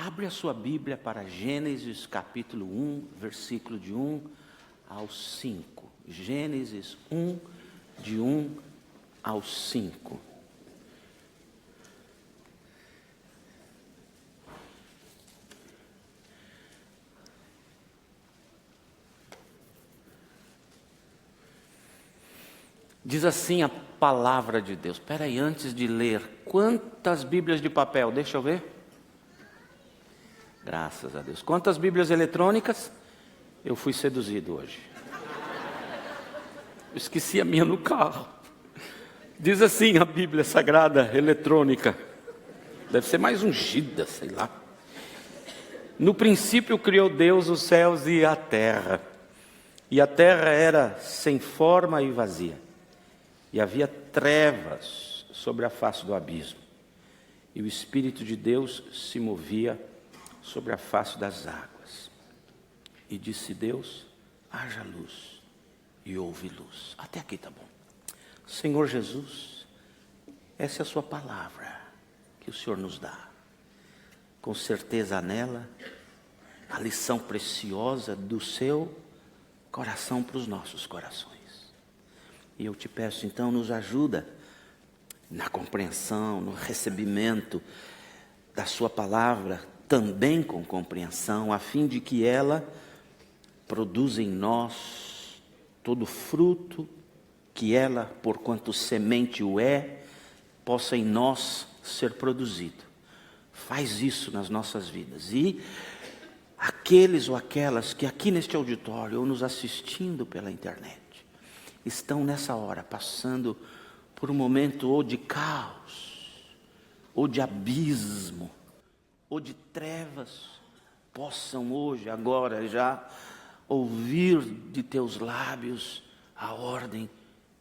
Abre a sua Bíblia para Gênesis capítulo 1, versículo de 1 ao 5. Gênesis 1, de 1 ao 5. Diz assim a palavra de Deus. Espera aí, antes de ler, quantas Bíblias de papel? Deixa eu ver. Graças a Deus. Quantas Bíblias eletrônicas? Eu fui seduzido hoje. Eu esqueci a minha no carro. Diz assim a Bíblia Sagrada eletrônica. Deve ser mais ungida, sei lá. No princípio criou Deus os céus e a terra. E a terra era sem forma e vazia. E havia trevas sobre a face do abismo. E o Espírito de Deus se movia sobre a face das águas. E disse Deus, haja luz. E houve luz. Até aqui tá bom. Senhor Jesus, essa é a sua palavra que o Senhor nos dá. Com certeza nela, a lição preciosa do seu coração para os nossos corações. E eu te peço então, nos ajuda na compreensão, no recebimento da sua palavra, também com compreensão, a fim de que ela produza em nós todo fruto que ela, porquanto semente o é, possa em nós ser produzido. Faz isso nas nossas vidas. E aqueles ou aquelas que aqui neste auditório ou nos assistindo pela internet estão nessa hora passando por um momento ou de caos, ou de abismo, ou de trevas, possam hoje, agora já, ouvir de teus lábios a ordem,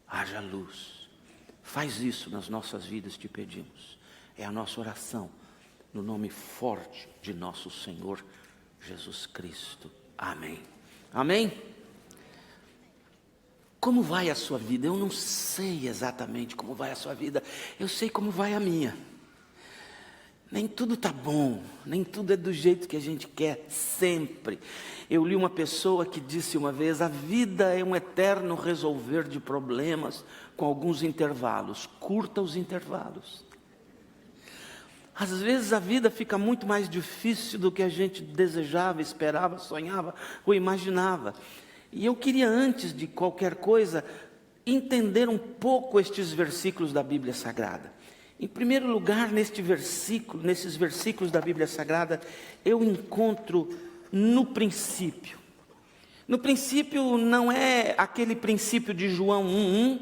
haja luz. Faz isso nas nossas vidas, te pedimos. É a nossa oração, no nome forte de nosso Senhor Jesus Cristo. Amém. Amém? Como vai a sua vida? Eu não sei exatamente como vai a sua vida. Eu sei como vai a minha. Nem tudo está bom. Nem tudo é do jeito que a gente quer sempre. Eu li uma pessoa que disse uma vez, a vida é um eterno resolver de problemas com alguns intervalos. Curta os intervalos. Às vezes a vida fica muito mais difícil do que a gente desejava, esperava, sonhava ou imaginava. E eu queria, antes de qualquer coisa, entender um pouco estes versículos da Bíblia Sagrada. Em primeiro lugar, nesses versículos da Bíblia Sagrada, eu encontro no princípio. No princípio não é aquele princípio de João 1:1,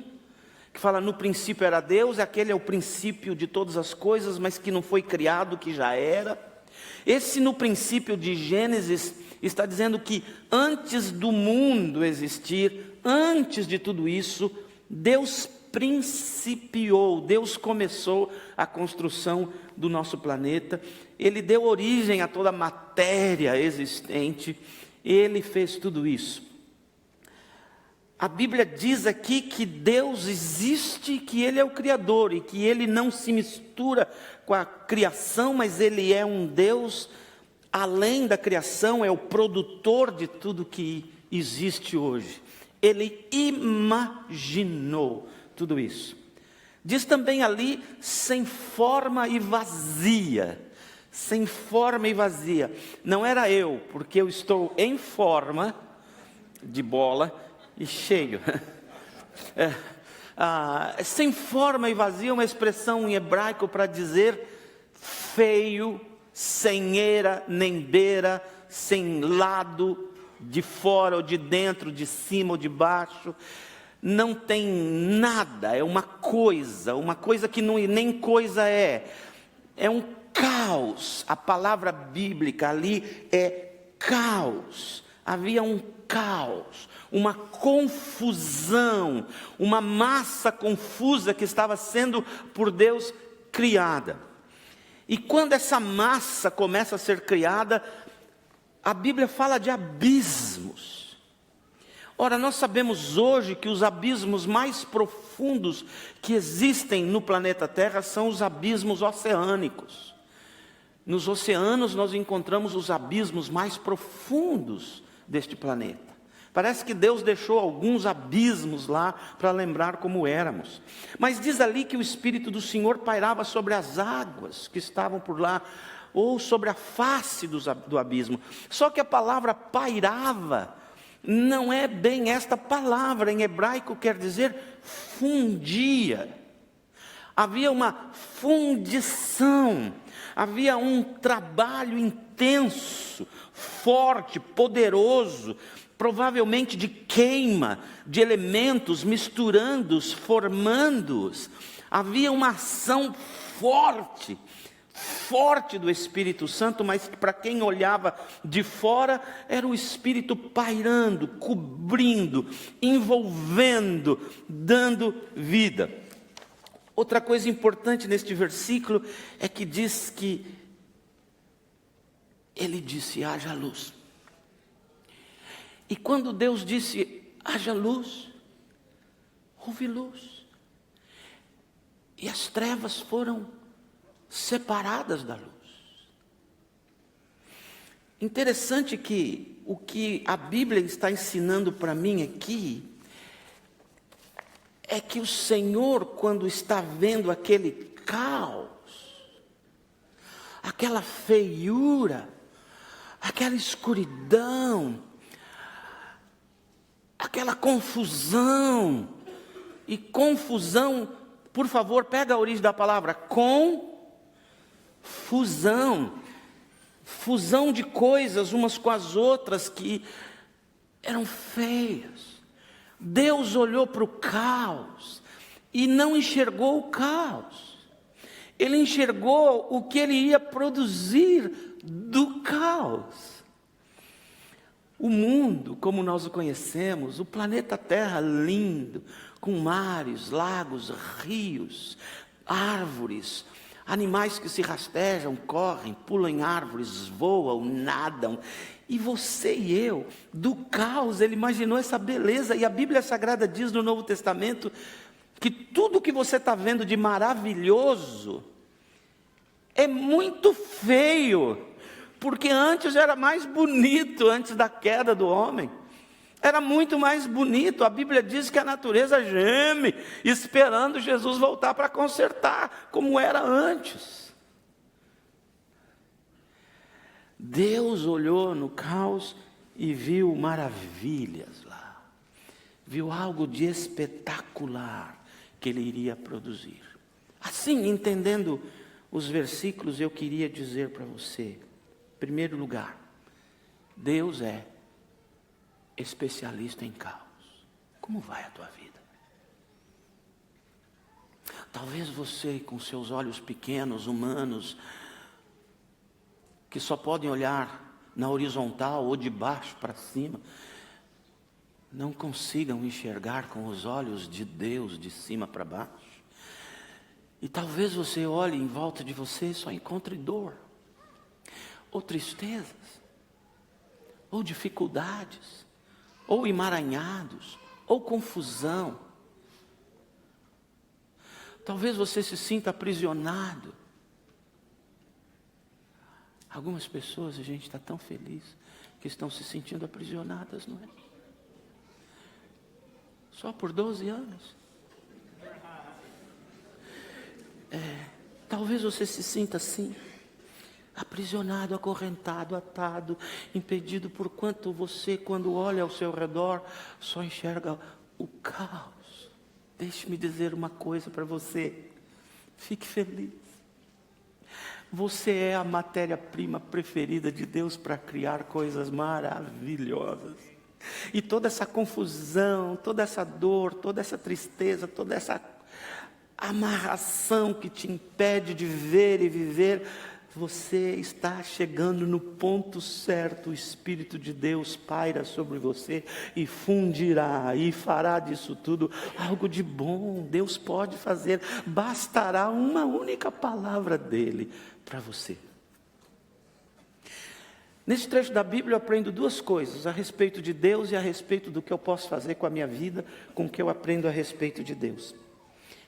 que fala no princípio era Deus, aquele é o princípio de todas as coisas, mas que não foi criado, que já era. Esse no princípio de Gênesis está dizendo que antes do mundo existir, antes de tudo isso, Deus principiou, Deus começou a construção do nosso planeta. Ele deu origem a toda a matéria existente, Ele fez tudo isso. A Bíblia diz aqui que Deus existe, que Ele é o Criador e que Ele não se mistura com a criação, mas Ele é um Deus além da criação, é o produtor de tudo que existe hoje. Ele imaginou tudo isso. Diz também ali, sem forma e vazia. Sem forma e vazia. Não era eu, porque eu estou em forma de bola e cheio. Sem forma e vazia é uma expressão em hebraico para dizer feio, sem eira nem beira, sem lado, de fora ou de dentro, de cima ou de baixo. Não tem nada, é uma coisa que não, nem coisa é. É um caos. A palavra bíblica ali é caos. Havia um caos, uma confusão, uma massa confusa que estava sendo por Deus criada. E quando essa massa começa a ser criada, a Bíblia fala de abismos. Ora, nós sabemos hoje que os abismos mais profundos que existem no planeta Terra são os abismos oceânicos. Nos oceanos nós encontramos os abismos mais profundos deste planeta. Parece que Deus deixou alguns abismos lá para lembrar como éramos. Mas diz ali que o Espírito do Senhor pairava sobre as águas que estavam por lá, ou sobre a face do abismo. Só que a palavra pairava não é bem esta palavra, em hebraico quer dizer fundia. Havia uma fundição, havia um trabalho intenso, forte, poderoso, provavelmente de queima de elementos, misturando-os, formando-os. Havia uma ação forte do Espírito Santo, mas para quem olhava de fora, era o Espírito pairando, cobrindo, envolvendo, dando vida. Outra coisa importante neste versículo é que diz que ele disse: haja luz. E quando Deus disse: haja luz, houve luz. E as trevas foram separadas da luz. Interessante que o que a Bíblia está ensinando para mim aqui é que o Senhor, quando está vendo aquele caos, aquela feiura, aquela escuridão, aquela confusão, e confusão, por favor, pega a origem da palavra, confusão, fusão de coisas umas com as outras que eram feias. Deus olhou para o caos e não enxergou o caos. Ele enxergou o que ele ia produzir do caos. O mundo, como nós o conhecemos, o planeta Terra lindo, com mares, lagos, rios, árvores, animais que se rastejam, correm, pulam em árvores, voam, nadam. E você e eu, do caos, ele imaginou essa beleza. E a Bíblia Sagrada diz no Novo Testamento que tudo que você está vendo de maravilhoso é muito feio, porque antes era mais bonito, antes da queda do homem. Era muito mais bonito. A Bíblia diz que a natureza geme, esperando Jesus voltar para consertar, como era antes. Deus olhou no caos e viu maravilhas lá. Viu algo de espetacular que ele iria produzir. Assim, entendendo os versículos, eu queria dizer para você, em primeiro lugar, Deus é especialista em caos. Como vai a tua vida? Talvez você, com seus olhos pequenos, humanos, que só podem olhar na horizontal ou de baixo para cima, não consigam enxergar com os olhos de Deus de cima para baixo. E talvez você olhe em volta de você e só encontre dor, ou tristezas, ou dificuldades, ou emaranhados, ou confusão. Talvez você se sinta aprisionado. Algumas pessoas, a gente está tão feliz que estão se sentindo aprisionadas, não é? Só por 12 anos. Talvez você se sinta assim, aprisionado, acorrentado, atado, impedido, por quanto você, quando olha ao seu redor, só enxerga o caos. Deixe-me dizer uma coisa para você, fique feliz. Você é a matéria-prima preferida de Deus para criar coisas maravilhosas. E toda essa confusão, toda essa dor, toda essa tristeza, toda essa amarração que te impede de ver e viver, você está chegando no ponto certo. O Espírito de Deus paira sobre você e fundirá e fará disso tudo algo de bom. Deus pode fazer, bastará uma única palavra dele para você. Nesse trecho da Bíblia eu aprendo duas coisas, a respeito de Deus e a respeito do que eu posso fazer com a minha vida, com o que eu aprendo a respeito de Deus.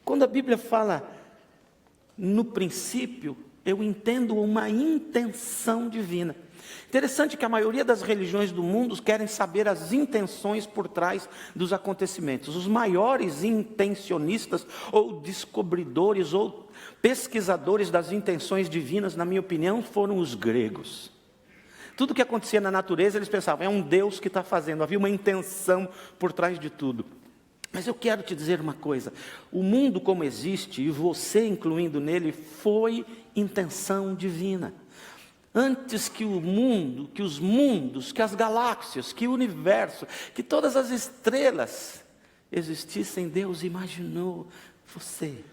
Quando a Bíblia fala no princípio, eu entendo uma intenção divina. Interessante que a maioria das religiões do mundo querem saber as intenções por trás dos acontecimentos. Os maiores intencionistas, ou descobridores, ou pesquisadores das intenções divinas, na minha opinião, foram os gregos. Tudo que acontecia na natureza, eles pensavam, é um Deus que está fazendo, havia uma intenção por trás de tudo. Mas eu quero te dizer uma coisa, o mundo como existe, e você incluindo nele, foi intenção divina. Antes que o mundo, que os mundos, que as galáxias, que o universo, que todas as estrelas existissem, Deus imaginou você.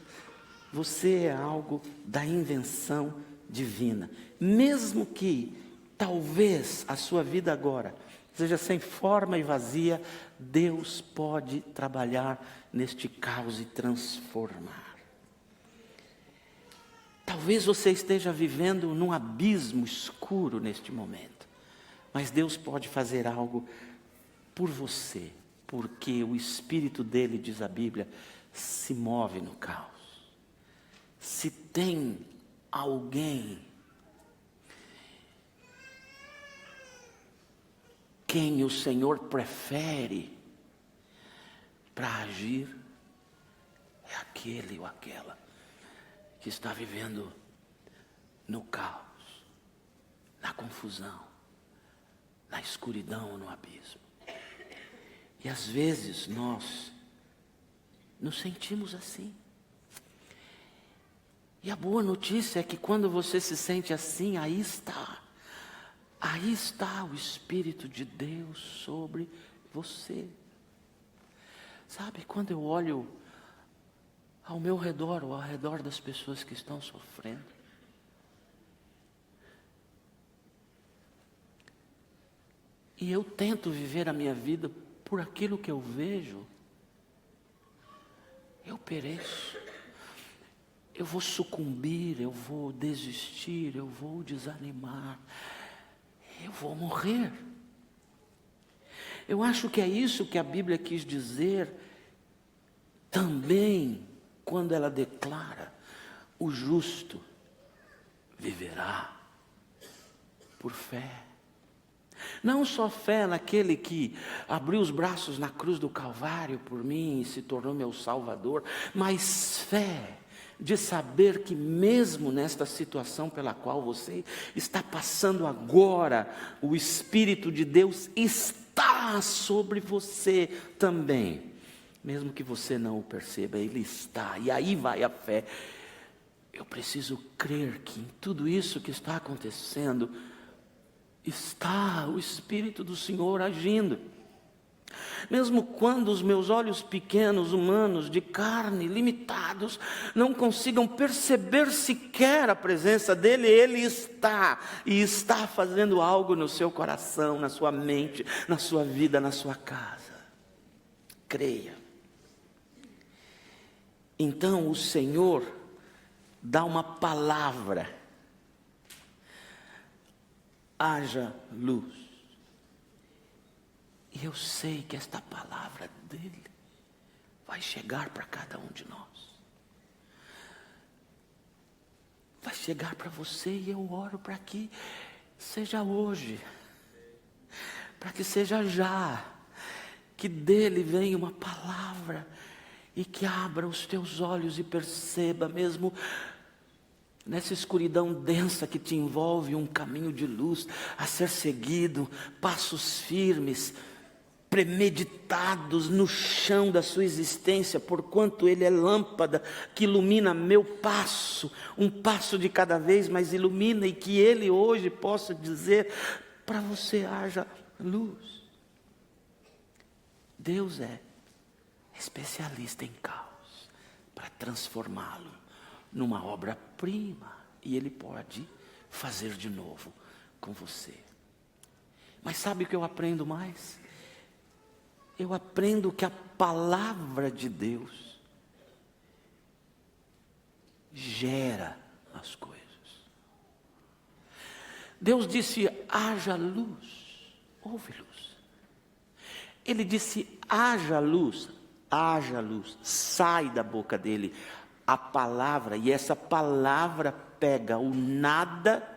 Você é algo da invenção divina. Mesmo que, talvez, a sua vida agora seja sem forma e vazia, Deus pode trabalhar neste caos e transformar. Talvez você esteja vivendo num abismo escuro neste momento, mas Deus pode fazer algo por você, porque o Espírito dele, diz a Bíblia, se move no caos. Se tem alguém quem o Senhor prefere para agir, é aquele ou aquela que está vivendo no caos, na confusão, na escuridão, no abismo. E às vezes nós nos sentimos assim. E a boa notícia é que quando você se sente assim, aí está o Espírito de Deus sobre você. Sabe, quando eu olho ao meu redor, ou ao redor das pessoas que estão sofrendo, e eu tento viver a minha vida por aquilo que eu vejo, eu pereço. Eu vou sucumbir, eu vou desistir, eu vou desanimar, eu vou morrer. Eu acho que é isso que a Bíblia quis dizer também quando ela declara: o justo viverá por fé. Não só fé naquele que abriu os braços na cruz do Calvário por mim e se tornou meu Salvador, mas fé de saber que mesmo nesta situação pela qual você está passando agora, o Espírito de Deus está sobre você também. Mesmo que você não o perceba, Ele está. E aí vai a fé. Eu preciso crer que em tudo isso que está acontecendo, está o Espírito do Senhor agindo. Mesmo quando os meus olhos pequenos, humanos, de carne, limitados, não consigam perceber sequer a presença dEle, Ele está, e está fazendo algo no seu coração, na sua mente, na sua vida, na sua casa. Creia. Então o Senhor dá uma palavra: haja luz. E eu sei que esta palavra dele vai chegar para cada um de nós. Vai chegar para você, e eu oro para que seja hoje, para que seja já, que dele venha uma palavra e que abra os teus olhos e perceba, mesmo nessa escuridão densa que te envolve, um caminho de luz a ser seguido, passos firmes, premeditados no chão da sua existência, porquanto Ele é lâmpada que ilumina meu passo, um passo de cada vez, mas ilumina, e que Ele hoje possa dizer para você: haja luz. Deus é especialista em caos, para transformá-lo numa obra-prima, e Ele pode fazer de novo com você. Mas sabe o que eu aprendo mais? Eu aprendo que a palavra de Deus gera as coisas. Deus disse: haja luz, houve luz. Ele disse: haja luz, sai da boca dele a palavra, e essa palavra pega o nada,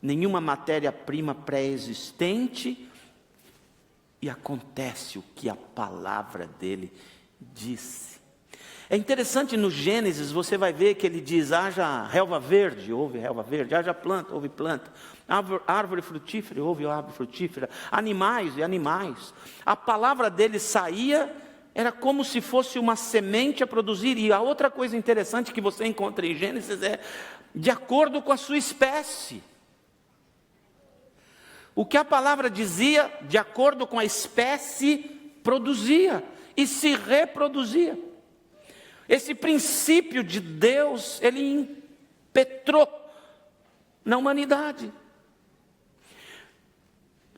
nenhuma matéria-prima pré-existente, e acontece o que a palavra dele disse. É interessante, no Gênesis você vai ver que ele diz: haja relva verde, houve relva verde, haja planta, houve planta, árvore frutífera, houve árvore frutífera, animais e animais. A palavra dele saía, era como se fosse uma semente a produzir. E a outra coisa interessante que você encontra em Gênesis é de acordo com a sua espécie. O que a palavra dizia, de acordo com a espécie, produzia e se reproduzia. Esse princípio de Deus, ele impetrou na humanidade.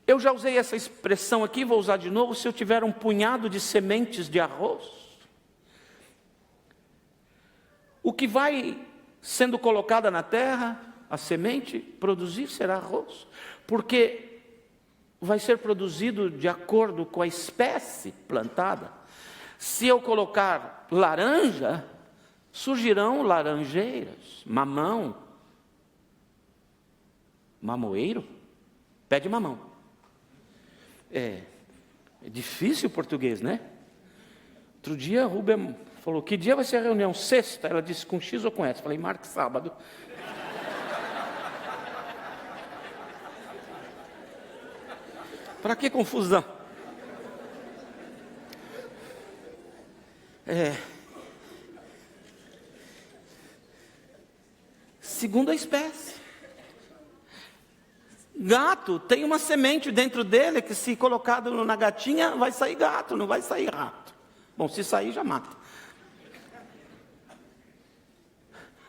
Eu já usei essa expressão aqui, vou usar de novo: se eu tiver um punhado de sementes de arroz, o que vai sendo colocada na terra, a semente, produzir será arroz, porque vai ser produzido de acordo com a espécie plantada. Se eu colocar laranja, surgirão laranjeiras, mamão, mamoeiro, pé de mamão. É difícil o português, né? Outro dia a Rubem falou: que dia vai ser a reunião? Sexta. Ela disse: com X ou com S? Falei: marque sábado. Para que confusão? Segundo a espécie. Gato tem uma semente dentro dele que, se colocado na gatinha, vai sair gato, não vai sair rato. Bom, se sair, já mata.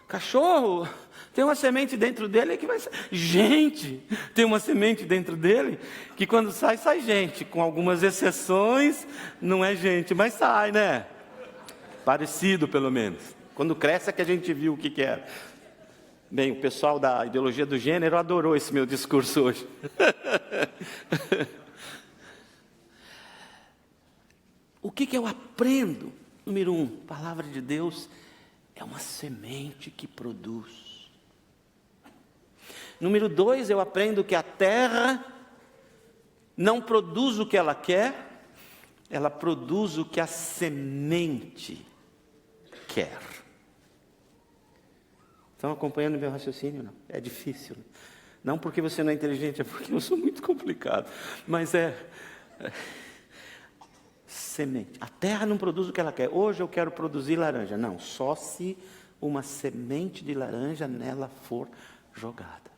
Cachorro tem uma semente dentro dele que vai sair. Gente, tem uma semente dentro dele que, quando sai, sai gente. Com algumas exceções, não é gente, mas sai, né? Parecido, pelo menos. Quando cresce é que a gente viu o que era. Bem, o pessoal da ideologia do gênero adorou esse meu discurso hoje. O que eu aprendo? Número 1, a palavra de Deus é uma semente que produz. Número 2, eu aprendo que a terra não produz o que ela quer, ela produz o que a semente quer. Estão acompanhando meu raciocínio? Não? É difícil. Não porque você não é inteligente, é porque eu sou muito complicado. Mas semente. A terra não produz o que ela quer. Hoje eu quero produzir laranja. Não, só se uma semente de laranja nela for jogada.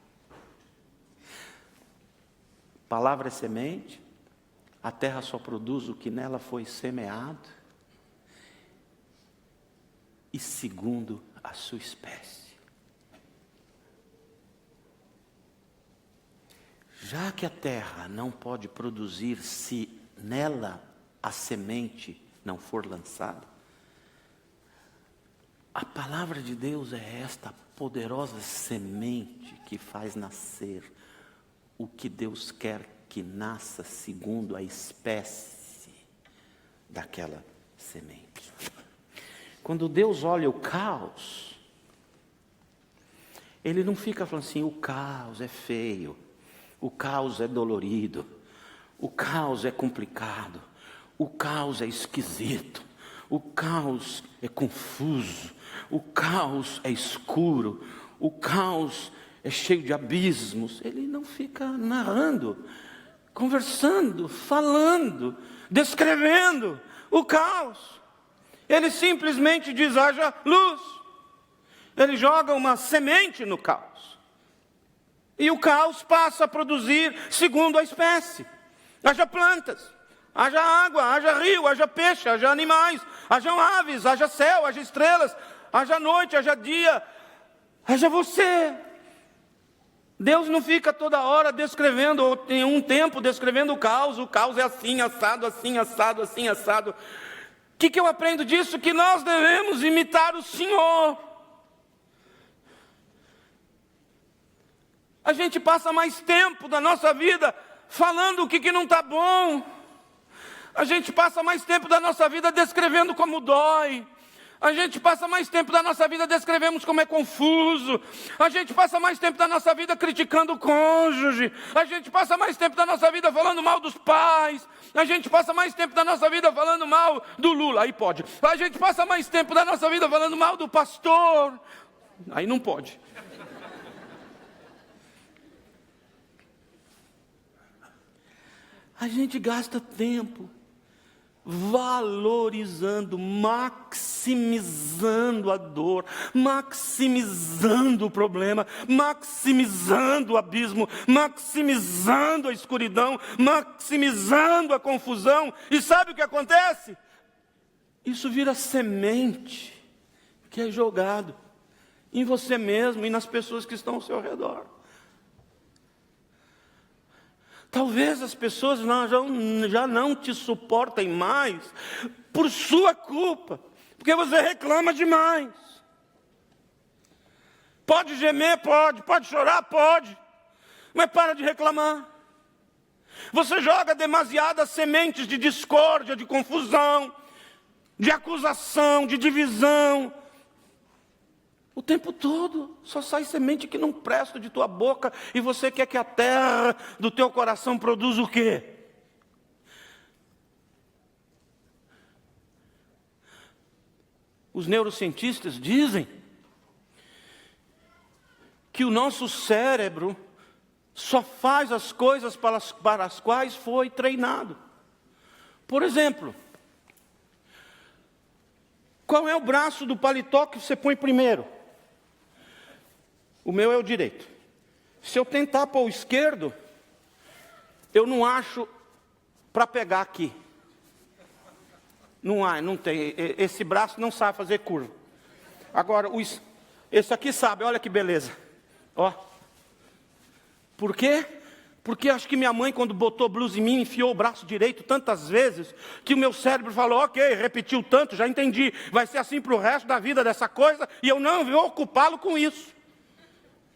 Palavra é semente. A terra só produz o que nela foi semeado. E segundo a sua espécie. Já que a terra não pode produzir se nela a semente não for lançada, a palavra de Deus é esta poderosa semente que faz nascer o que Deus quer que nasça segundo a espécie daquela semente. Quando Deus olha o caos, Ele não fica falando assim: o caos é feio, o caos é dolorido, o caos é complicado, o caos é esquisito, o caos é confuso, o caos é escuro, o caos é cheio de abismos. Ele não fica narrando, conversando, falando, descrevendo o caos. Ele simplesmente diz: haja luz. Ele joga uma semente no caos. E o caos passa a produzir segundo a espécie. Haja plantas, haja água, haja rio, haja peixe, haja animais, haja aves, haja céu, haja estrelas, haja noite, haja dia, haja você. Deus não fica toda hora descrevendo, ou tem um tempo descrevendo o caos é assim, assado, assim, assado, assim, assado. O que eu aprendo disso? Que nós devemos imitar o Senhor. A gente passa mais tempo da nossa vida falando o que não está bom. A gente passa mais tempo da nossa vida descrevendo como dói. A gente passa mais tempo da nossa vida descrevemos como é confuso. A gente passa mais tempo da nossa vida criticando o cônjuge. A gente passa mais tempo da nossa vida falando mal dos pais. A gente passa mais tempo da nossa vida falando mal do Lula. Aí pode. A gente passa mais tempo da nossa vida falando mal do pastor. Aí não pode. A gente gasta tempo valorizando, maximizando a dor, maximizando o problema, maximizando o abismo, maximizando a escuridão, maximizando a confusão. E sabe o que acontece? Isso vira semente que é jogado em você mesmo e nas pessoas que estão ao seu redor. Talvez as pessoas já não te suportem mais por sua culpa, porque você reclama demais. Pode gemer, pode chorar, pode, mas para de reclamar. Você joga demasiadas sementes de discórdia, de confusão, de acusação, de divisão. O tempo todo, só sai semente que não presta de tua boca, e você quer que a terra do teu coração produza o quê? Os neurocientistas dizem que o nosso cérebro só faz as coisas para as quais foi treinado. Por exemplo, qual é o braço do paletó que você põe primeiro? O meu é o direito. Se eu tentar pôr o esquerdo, eu não acho para pegar aqui. Não tem. Esse braço não sabe fazer curva. Agora, esse aqui sabe, olha que beleza. Ó. Por quê? Porque acho que minha mãe, quando botou blusa em mim, enfiou o braço direito tantas vezes, que o meu cérebro falou, ok, repetiu tanto, já entendi. Vai ser assim para o resto da vida dessa coisa, e eu não vou ocupá-lo com isso.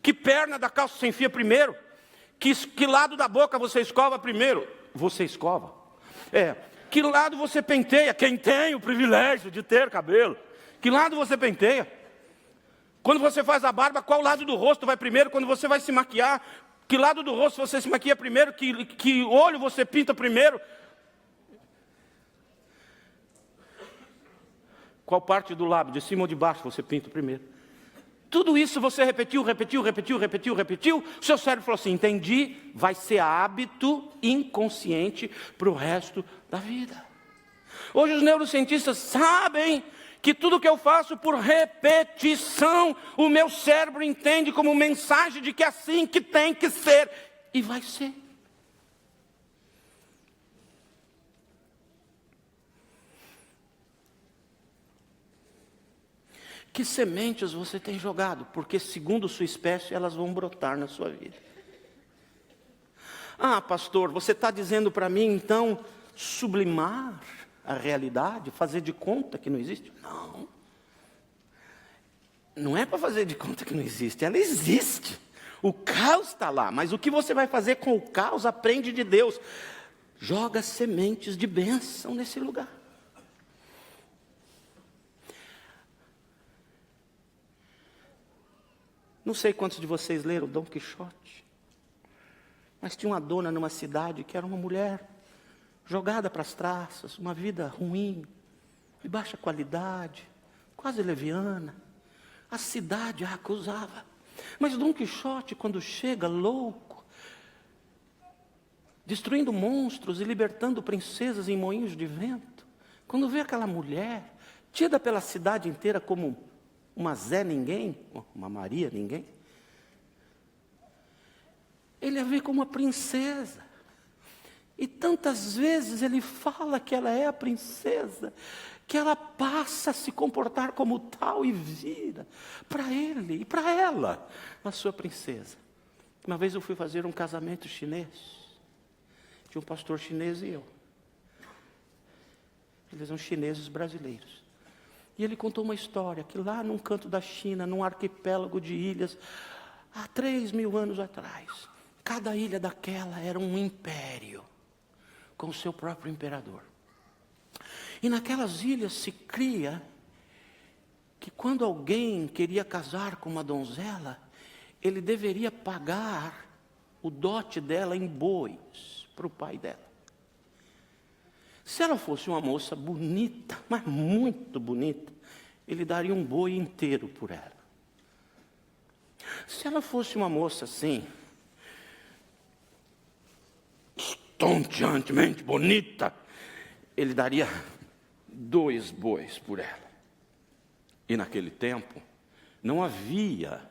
Que perna da calça você enfia primeiro? Que lado da boca você escova primeiro? Você escova? Que lado você penteia? Quem tem o privilégio de ter cabelo? Que lado você penteia? Quando você faz a barba, qual lado do rosto vai primeiro? Quando você vai se maquiar, que lado do rosto você se maquia primeiro? Que olho você pinta primeiro? Qual parte do lábio, de cima ou de baixo, você pinta primeiro? Tudo isso você repetiu. Seu cérebro falou assim, entendi, vai ser hábito inconsciente para o resto da vida. Hoje os neurocientistas sabem que tudo que eu faço por repetição, o meu cérebro entende como mensagem de que é assim que tem que ser, e vai ser. Que sementes você tem jogado? Porque segundo sua espécie, elas vão brotar na sua vida. Ah, pastor, você está dizendo para mim, então, sublimar a realidade, fazer de conta que não existe? Não. Não é para fazer de conta que não existe, ela existe. O caos está lá, mas o que você vai fazer com o caos, aprende de Deus. Joga sementes de bênção nesse lugar. Não sei quantos de vocês leram Dom Quixote, mas tinha uma dona numa cidade que era uma mulher jogada para as traças, uma vida ruim, de baixa qualidade, quase leviana. A cidade a acusava. Mas Dom Quixote, quando chega louco, destruindo monstros e libertando princesas em moinhos de vento, quando vê aquela mulher, tida pela cidade inteira como uma Zé ninguém, uma Maria ninguém, ele a vê como uma princesa. E tantas vezes ele fala que ela é a princesa, que ela passa a se comportar como tal e vira para ele e para ela a sua princesa. Uma vez eu fui fazer um casamento chinês, de um pastor chinês e eu. Eles são chineses brasileiros. E ele contou uma história, que lá num canto da China, num arquipélago de ilhas, há 3.000 anos atrás, cada ilha daquela era um império, com o seu próprio imperador. E naquelas ilhas se cria quando alguém queria casar com uma donzela, ele deveria pagar o dote dela em bois para o pai dela. Se ela fosse uma moça bonita, mas muito bonita, ele daria um boi inteiro por ela. Se ela fosse uma moça assim, estonteantemente bonita, ele daria 2 bois por ela. E naquele tempo, não havia,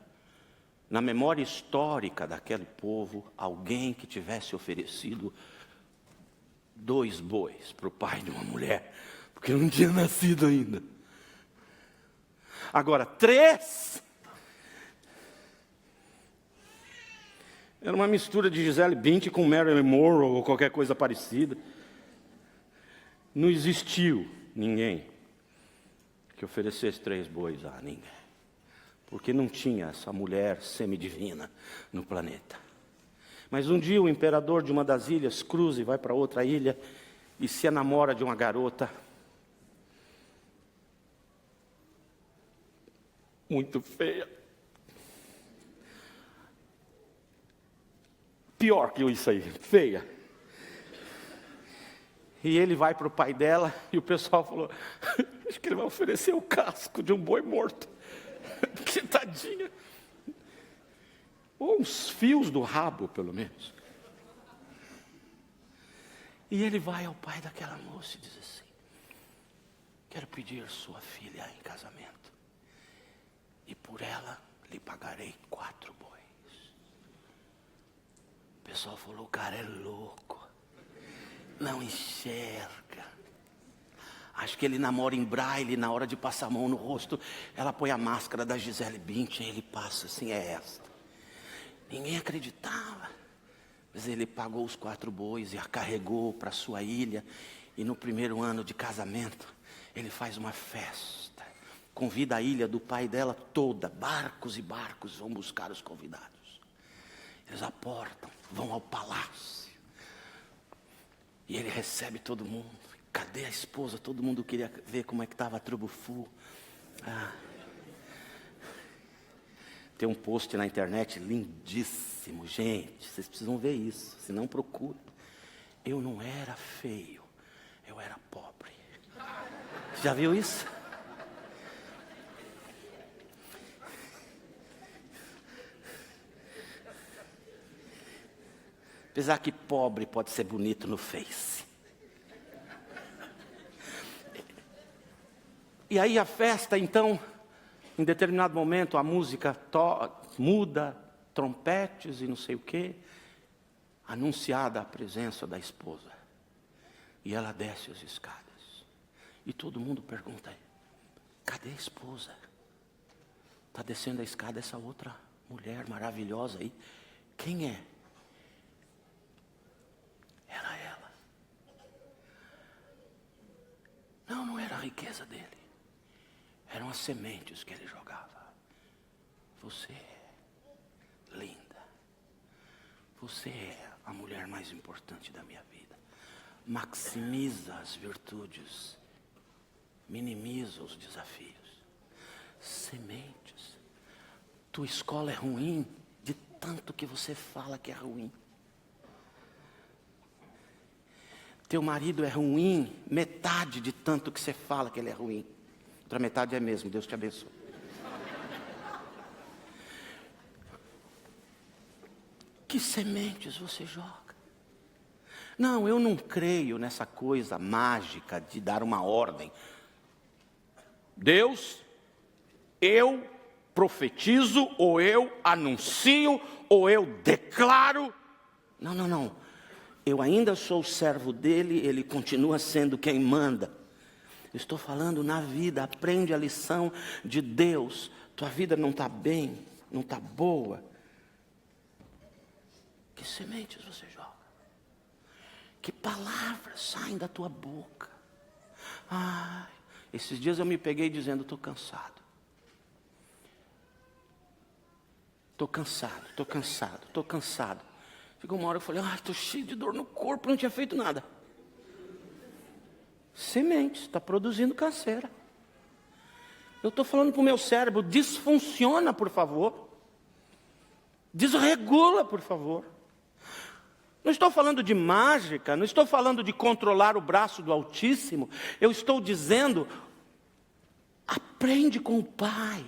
na memória histórica daquele povo, alguém que tivesse oferecido 2 bois para o pai de uma mulher, porque não tinha nascido ainda. Agora, 3... era uma mistura de Gisele Bündchen com Marilyn Monroe ou qualquer coisa parecida. Não existiu ninguém que oferecesse 3 bois a ninguém, porque não tinha essa mulher semidivina no planeta. Mas um dia o imperador de uma das ilhas cruza e vai para outra ilha e se enamora de uma garota muito feia. Pior que isso aí, feia. E ele vai para o pai dela e o pessoal falou, acho que ele vai oferecer o casco de um boi morto. Que tadinha. Ou uns fios do rabo, pelo menos. E ele vai ao pai daquela moça e diz assim, quero pedir sua filha em casamento. E por ela lhe pagarei 4 bois. O pessoal falou, o cara é louco. Não enxerga. Acho que ele namora em braille, na hora de passar a mão no rosto, ela põe a máscara da Gisele Bündchen, ele passa assim, é esta. Ninguém acreditava. Mas ele pagou os 4 bois e a carregou para sua ilha. E no primeiro ano de casamento, ele faz uma festa. Convida a ilha do pai dela toda, barcos e barcos vão buscar os convidados. Eles aportam, vão ao palácio. E ele recebe todo mundo. Cadê a esposa? Todo mundo queria ver como é que estava a Trubufu. Tem um post na internet lindíssimo, gente. Vocês precisam ver isso, se não procure. Eu não era feio, eu era pobre. Já viu isso? Apesar que pobre pode ser bonito no Face. E aí a festa, então, em determinado momento a música muda, trompetes e não sei o quê, anunciada a presença da esposa. E ela desce as escadas. E todo mundo pergunta, cadê a esposa? Está descendo a escada essa outra mulher maravilhosa aí. Quem é? Era ela. Não era a riqueza dele. Eram as sementes que ele jogava. Você é linda. Você é a mulher mais importante da minha vida. Maximiza as virtudes. Minimiza os desafios. Sementes. Tua escola é ruim de tanto que você fala que é ruim. Teu marido é ruim metade de tanto que você fala que ele é ruim. Outra metade é mesmo, Deus te abençoe. Que sementes você joga? Não, eu não creio nessa coisa mágica de dar uma ordem. Deus, eu profetizo, ou eu anuncio, ou eu declaro. Não. Eu ainda sou servo dele, ele continua sendo quem manda. Estou falando na vida, aprende a lição de Deus. Tua vida não está bem, não está boa. Que sementes você joga? Que palavras saem da tua boca? Esses dias eu me peguei dizendo, estou cansado. Estou cansado. Ficou uma hora eu falei, estou cheio de dor no corpo, não tinha feito nada. Sementes, está produzindo canseira. Eu estou falando para o meu cérebro, desfunciona, por favor. Desregula, por favor. Não estou falando de mágica, não estou falando de controlar o braço do Altíssimo. Eu estou dizendo, aprende com o Pai,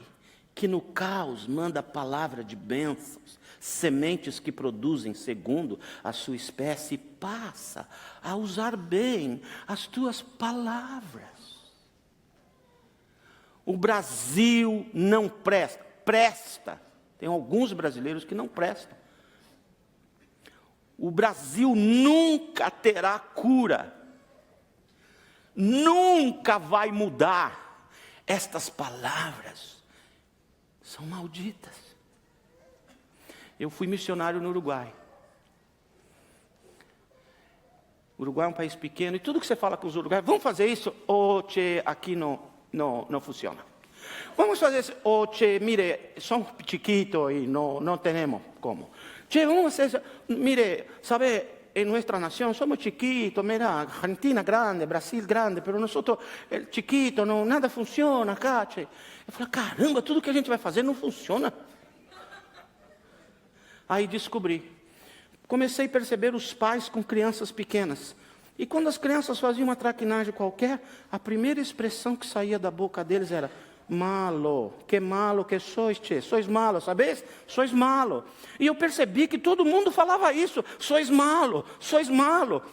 que no caos manda a palavra de bênçãos, sementes que produzem segundo a sua espécie, e passa a usar bem as tuas palavras. O Brasil não presta. Tem alguns brasileiros que não prestam. O Brasil nunca terá cura. Nunca vai mudar. Estas palavras são malditas. Eu fui missionário no Uruguai. O Uruguai é um país pequeno, e tudo que você fala com os uruguaios, vamos fazer isso? Aqui não funciona. Vamos fazer isso? Che, mire, somos chiquitos y no tenemos cómo. Che, vamos a hacer eso. Mire, sabe, en nuestra nación somos chiquitos, mira, Argentina grande, Brasil grande, pero nosotros, el chiquito, nada funciona acá, che. Eu falei, caramba, tudo que a gente vai fazer não funciona. Aí descobri. Comecei a perceber os pais com crianças pequenas. E quando as crianças faziam uma traquinagem qualquer, a primeira expressão que saía da boca deles era, malo que sois, che, sois malo, sabes? Sois malo. E eu percebi que todo mundo falava isso, sois malo,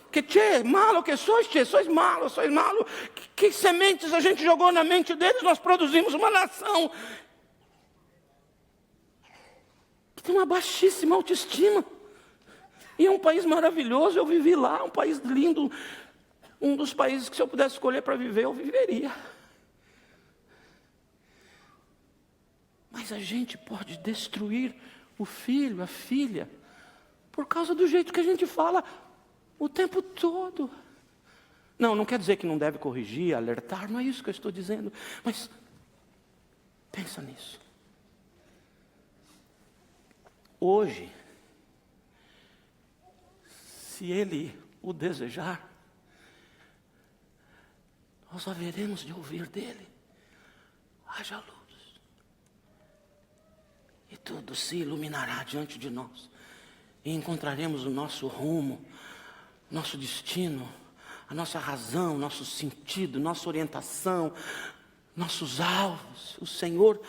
que che, malo que sois, che, sois malo. Que sementes a gente jogou na mente deles, nós produzimos uma nação que tem uma baixíssima autoestima. E é um país maravilhoso, eu vivi lá, um país lindo, um dos países que se eu pudesse escolher para viver, eu viveria. Mas a gente pode destruir o filho, a filha, por causa do jeito que a gente fala o tempo todo. Não quer dizer que não deve corrigir, alertar, não é isso que eu estou dizendo. Mas pensa nisso. Hoje, se ele o desejar, nós haveremos de ouvir dele, haja luz. E tudo se iluminará diante de nós. E encontraremos o nosso rumo, nosso destino, a nossa razão, nosso sentido, nossa orientação, nossos alvos. O Senhor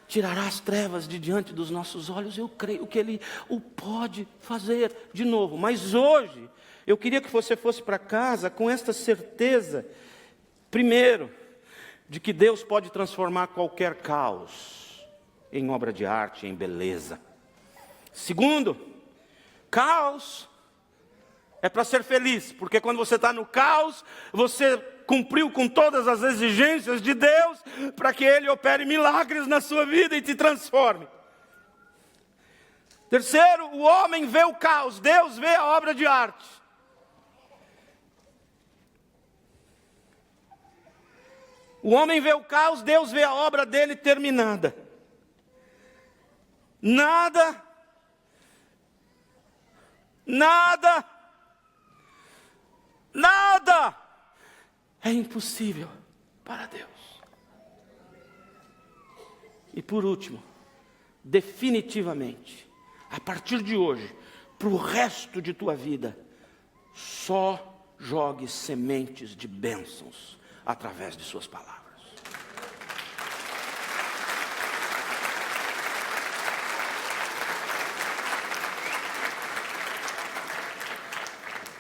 tirará as trevas de diante dos nossos olhos. Eu creio que Ele o pode fazer de novo. Mas hoje, eu queria que você fosse para casa com esta certeza. Primeiro, de que Deus pode transformar qualquer caos em obra de arte, em beleza. Segundo, caos é para ser feliz, porque quando você está no caos, você cumpriu com todas as exigências de Deus, para que Ele opere milagres na sua vida e te transforme. Terceiro, o homem vê o caos, Deus vê a obra de arte. O homem vê o caos, Deus vê a obra dele terminada. Nada é impossível para Deus. E por último, definitivamente, a partir de hoje, para o resto de tua vida, só jogue sementes de bênçãos através de suas palavras.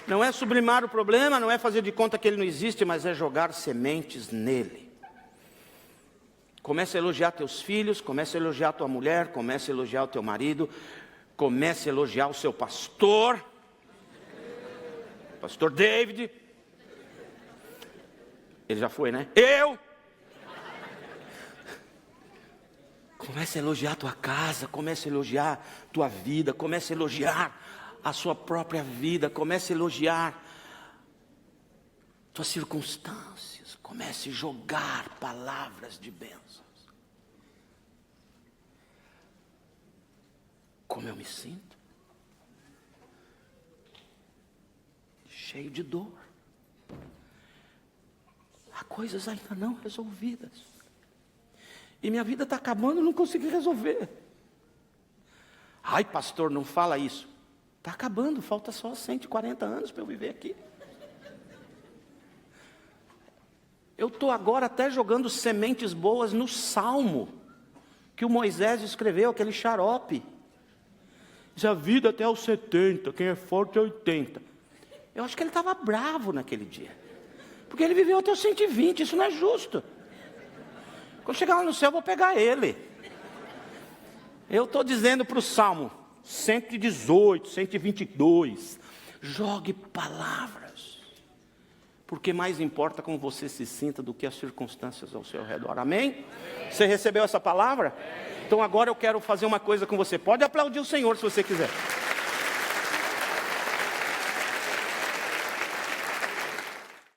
Não é sublimar o problema, não é fazer de conta que ele não existe, mas é jogar sementes nele. Comece a elogiar teus filhos, comece a elogiar tua mulher, comece a elogiar o teu marido, comece a elogiar o seu pastor, Pastor David. Ele já foi, né? Eu. Comece a elogiar tua casa, comece a elogiar tua vida, comece a elogiar a sua própria vida, comece a elogiar tuas circunstâncias, comece a jogar palavras de bênçãos. Como eu me sinto? Cheio de dor. Há coisas ainda não resolvidas. E minha vida está acabando, eu não consegui resolver. Ai, pastor, não fala isso. Está acabando, falta só 140 anos para eu viver aqui. Eu estou agora até jogando sementes boas no Salmo que o Moisés escreveu, aquele xarope. Diz a vida até os 70, quem é forte é 80. Eu acho que ele estava bravo naquele dia. Porque ele viveu até os 120, isso não é justo. Quando chegar lá no céu, eu vou pegar ele. Eu estou dizendo para o Salmo 118, 122, jogue palavras. Porque mais importa como você se sinta do que as circunstâncias ao seu redor. Amém? Você recebeu essa palavra? Então agora eu quero fazer uma coisa com você. Pode aplaudir o Senhor se você quiser.